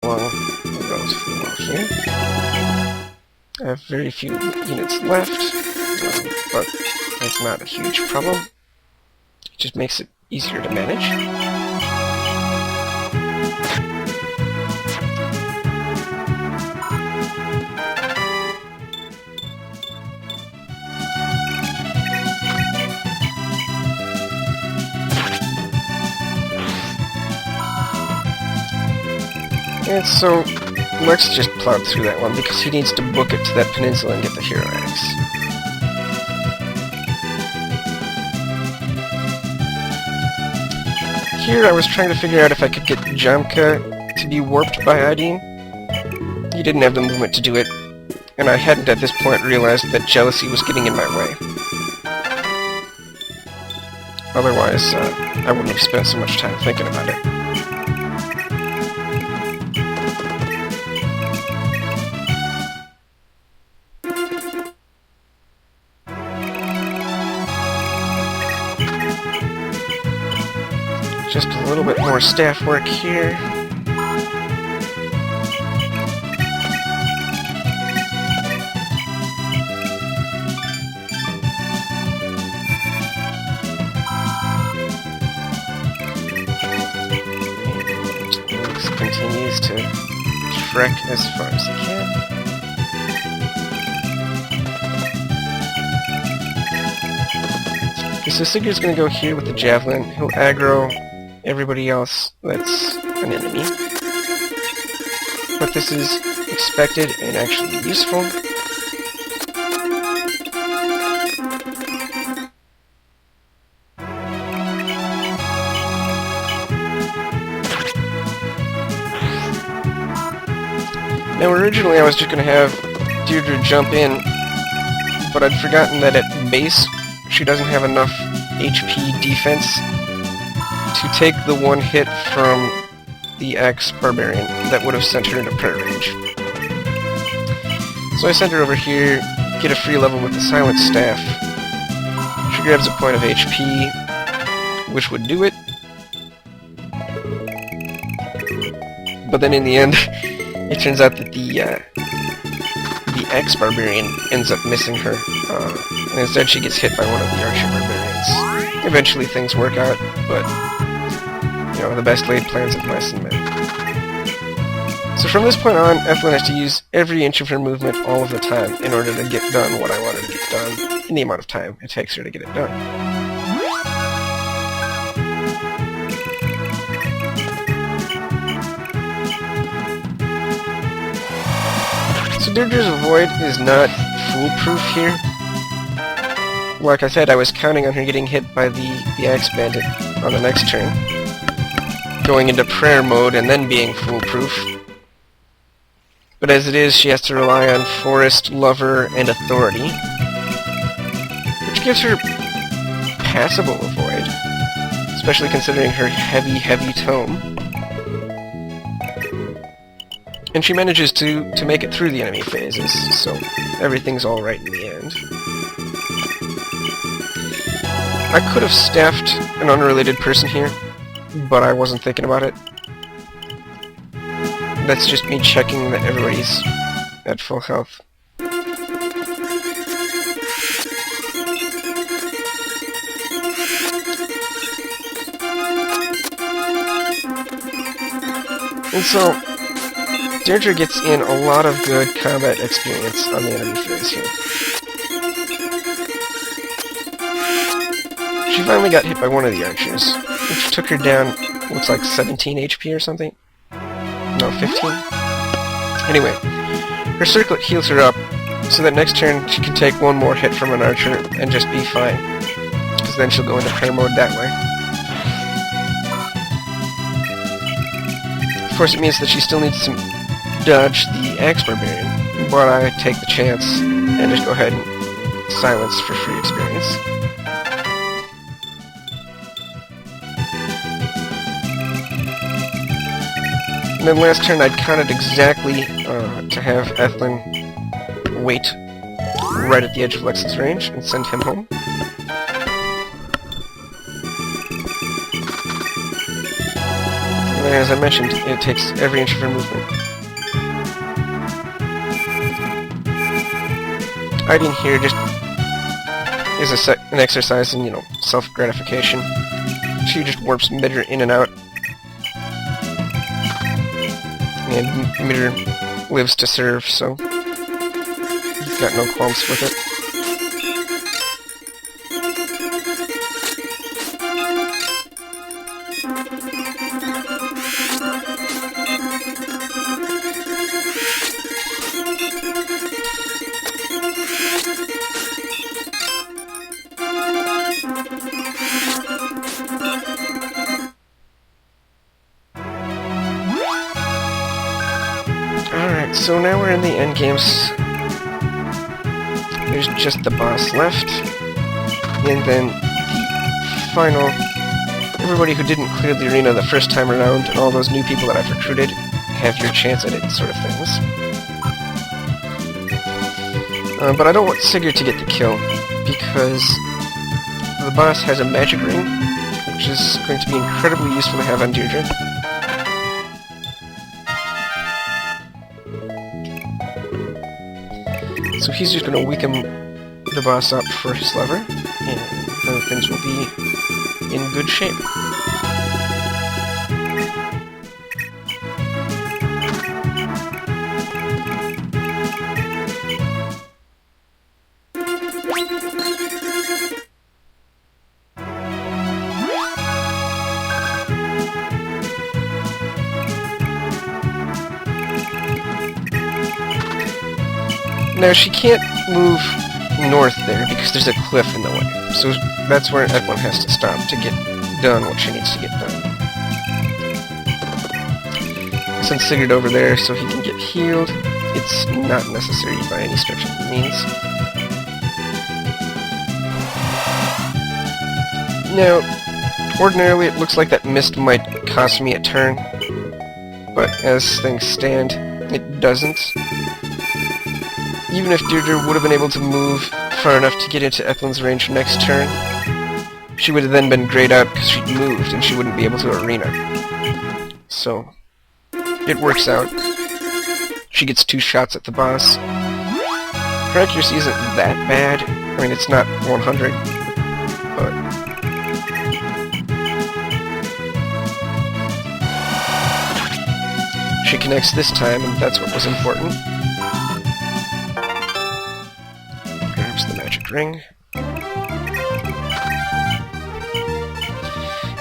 along relatively well here. I have very few units left, but that's not a huge problem. It just makes it easier to manage. And so, Lex just plowed through that one because he needs to book it to that peninsula and get the hero eggs. Here I was trying to figure out if I could get Jamka to be warped by Ideen. He didn't have the movement to do it, and I hadn't at this point realized that jealousy was getting in my way. Otherwise, I wouldn't have spent so much time thinking about it. Just a little bit more staff work here. Alex continues to trek as far as he can. Okay, so Sigurd's going to go here with the javelin. He'll aggro everybody else that's an enemy. But this is expected and actually useful. Now originally I was just going to have Deirdre jump in, but I'd forgotten that at base she doesn't have enough HP defense to take the one hit from the ex-barbarian that would have sent her into prayer range. So I sent her over here, get a free level with the Silent Staff. She grabs a point of HP, which would do it. But then in the end, it turns out that the ex-barbarian ends up missing her, and instead she gets hit by one of the archer barbarians. Eventually things work out, but you know, the best laid plans of mice and men. So from this point on, Ethlyn has to use every inch of her movement all of the time in order to get done what I want her to get done in the amount of time it takes her to get it done. So Deirdre's Void is not foolproof here. Like I said, I was counting on her getting hit by the Axe Bandit on the next turn, going into prayer mode and then being foolproof. But as it is, she has to rely on Forest, Lover, and Authority, which gives her passable Avoid, especially considering her heavy, heavy tome. And she manages to make it through the enemy phases, so everything's alright in the end. I could have staffed an unrelated person here, but I wasn't thinking about it. That's just me checking that everybody's at full health. And so, Deirdre gets in a lot of good combat experience on the enemy phase here. She finally got hit by one of the archers, which took her down, looks like 17 HP or something. No, 15? Anyway, her circlet heals her up, so that next turn she can take one more hit from an archer and just be fine, because then she'll go into prayer mode that way. Of course, it means that she still needs to dodge the Axe Barbarian, but I take the chance and just go ahead and silence for free experience. And then last turn I'd counted exactly to have Ethlyn wait right at the edge of Lex's range and send him home. And as I mentioned, it takes every inch of her movement. Hiding here just is an exercise in, self-gratification. She just warps Midder in and out. And Midder lives to serve, so he's got no qualms with it. Alright, so now we're in the endgames. There's just the boss left. And then the final... Everybody who didn't clear the arena the first time around, and all those new people that I've recruited, have your chance at it, sort of things. But I don't want Sigurd to get the kill, because the boss has a magic ring, which is going to be incredibly useful to have on Deirdre. So he's just going to weaken the boss up for his lever, and then things will be in good shape. Now, she can't move north there because there's a cliff in the way, so that's where everyone has to stop to get done what she needs to get done. I sent Sigurd over there so he can get healed. It's not necessary by any stretch of the means. Now, ordinarily it looks like that mist might cost me a turn, but as things stand, it doesn't. Even if Deirdre would have been able to move far enough to get into Ethlyn's range next turn, she would have then been grayed out because she'd moved and she wouldn't be able to arena. So, it works out. She gets 2 shots at the boss. Her accuracy isn't that bad. I mean, it's not 100, but... she connects this time, and that's what was important. The magic ring.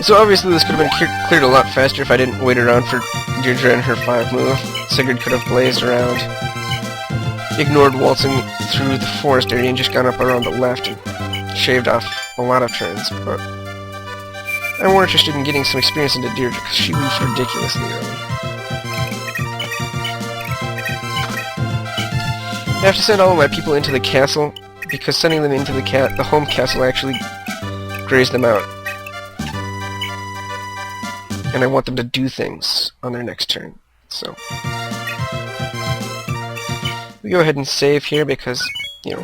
So obviously this could have been cleared a lot faster if I didn't wait around for Deirdre and her 5 move. Sigurd could have blazed around, ignored waltzing through the forest area and just gone up around the left and shaved off a lot of turns, but I'm more interested in getting some experience into Deirdre because she moves ridiculously early. I have to send all of my people into the castle, because sending them into the home castle actually grays them out. And I want them to do things on their next turn. So we go ahead and save here because, it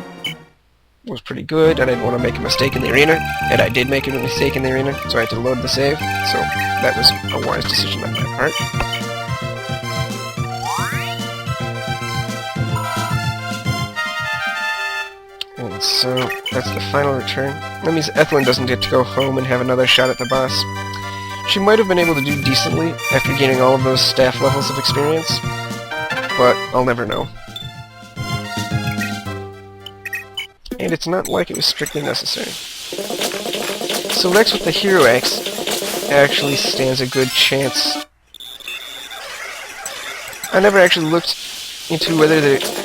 was pretty good, and I didn't want to make a mistake in the arena. And I did make a mistake in the arena, so I had to load the save. So that was a wise decision on my part. So, that's the final return. That means Ethlyn doesn't get to go home and have another shot at the boss. She might have been able to do decently after gaining all of those staff levels of experience, but I'll never know. And it's not like it was strictly necessary. So next with the Hero Axe actually stands a good chance. I never actually looked into whether the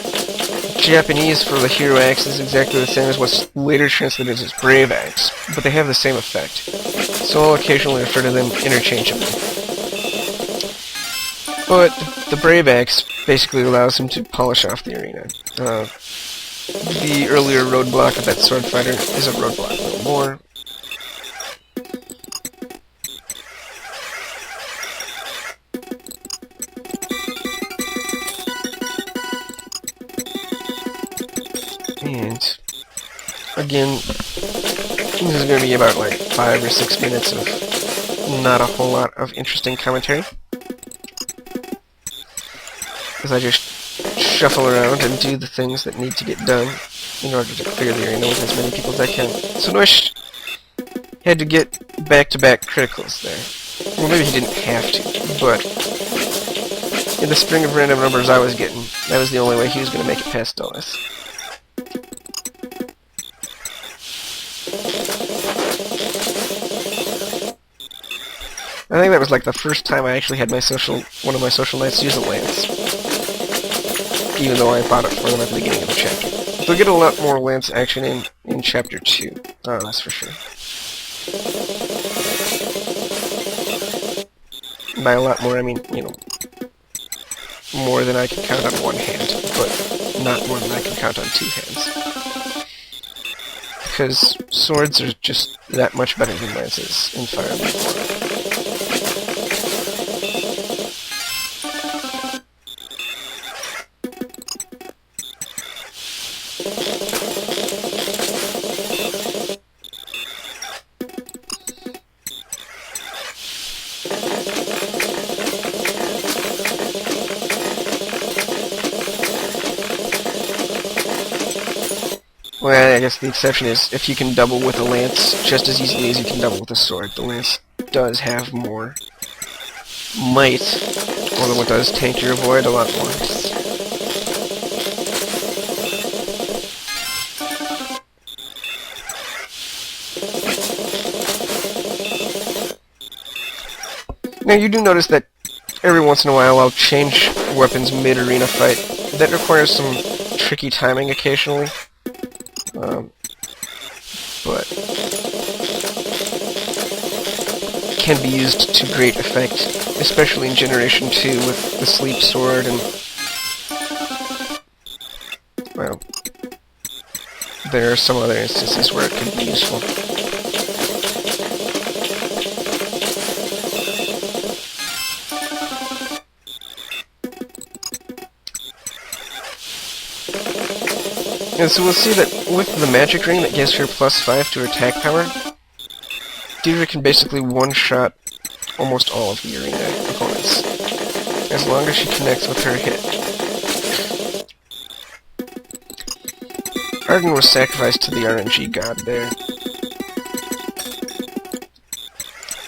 Japanese for the Hero Axe is exactly the same as what's later translated as Brave Axe, but they have the same effect, so I'll occasionally refer to them interchangeably. But the Brave Axe basically allows him to polish off the arena. The earlier roadblock of that sword fighter is a roadblock no more. And again, this is going to be about like 5 or 6 minutes of not a whole lot of interesting commentary. as I just shuffle around and do the things that need to get done in order to clear the arena with as many people as I can. So Noish had to get back-to-back criticals there. Well, maybe he didn't have to, but in the string of random numbers I was getting, that was the only way he was going to make it past Dulles. I think that was like the first time I actually had one of my social knights use a lance. Even though I bought it for them at the beginning of the chapter. They'll get a lot more lance action in chapter 2. Oh, that's for sure. By a lot more, I mean, you know, more than I can count on one hand, but not more than I can count on 2 hands. Because swords are just that much better than lances in Fire Emblem 4. Well, I guess the exception is if you can double with a lance just as easily as you can double with a sword. The lance does have more might, although it does tank your avoid a lot more. Now you do notice that every once in a while I'll change weapons mid-arena fight. That requires some tricky timing occasionally. But can be used to great effect, especially in Generation 2 with the Sleep Sword and, well, there are some other instances where it could be useful. And so we'll see that with the magic ring that gives her +5 to attack power, Deirdre can basically one-shot almost all of the arena opponents, as long as she connects with her hit. Arden was sacrificed to the RNG god there.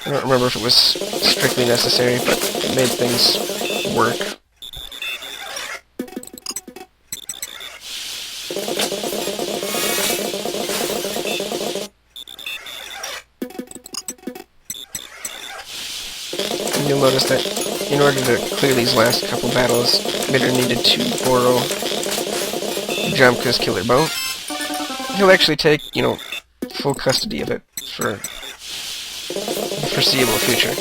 I don't remember if it was strictly necessary, but it made things work. You'll notice that in order to clear these last couple battles, Midder needed to borrow Jamka's killer bow. He'll actually take, you know, full custody of it for the foreseeable future.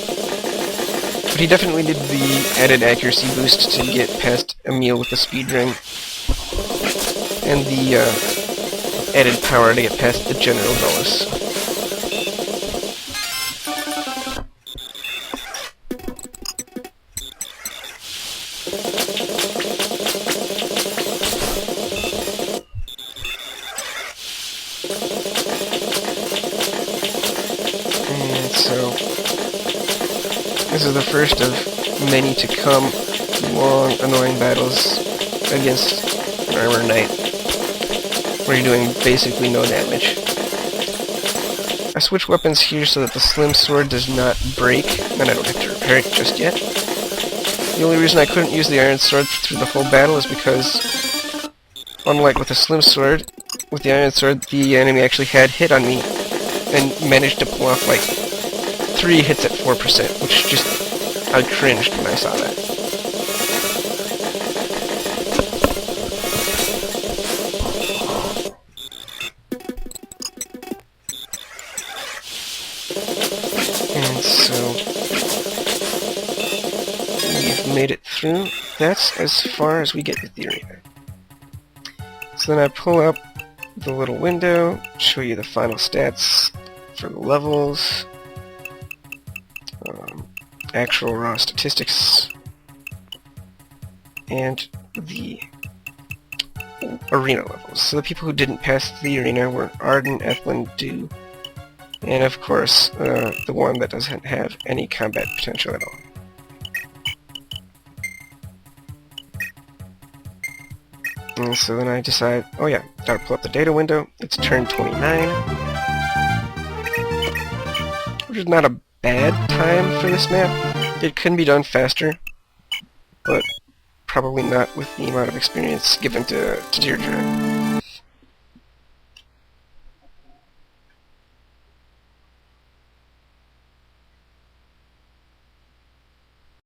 But he definitely needed the added accuracy boost to get past Emil with the speed ring, and the added power to get past the General Dulles. So, this is the first of many to come, long, annoying battles against an Armor Knight, where you're doing basically no damage. I switch weapons here so that the Slim Sword does not break, and I don't have to repair it just yet. The only reason I couldn't use the Iron Sword through the whole battle is because, unlike with the Slim Sword, with the Iron Sword, the enemy actually had hit on me, and managed to pull off like 3 hits at 4%, which just, I cringed when I saw that. And so, we've made it through. That's as far as we get with the arena. So then I pull up the little window, show you the final stats for the levels, actual raw statistics, and the arena levels. So the people who didn't pass the arena were Arden, Ethlin, Dew, and of course the one that doesn't have any combat potential at all. And so then I decide, oh yeah, gotta pull up the data window. It's turn 29. Which is not a bad time for this map. It can be done faster, but probably not with the amount of experience given to Deirdre.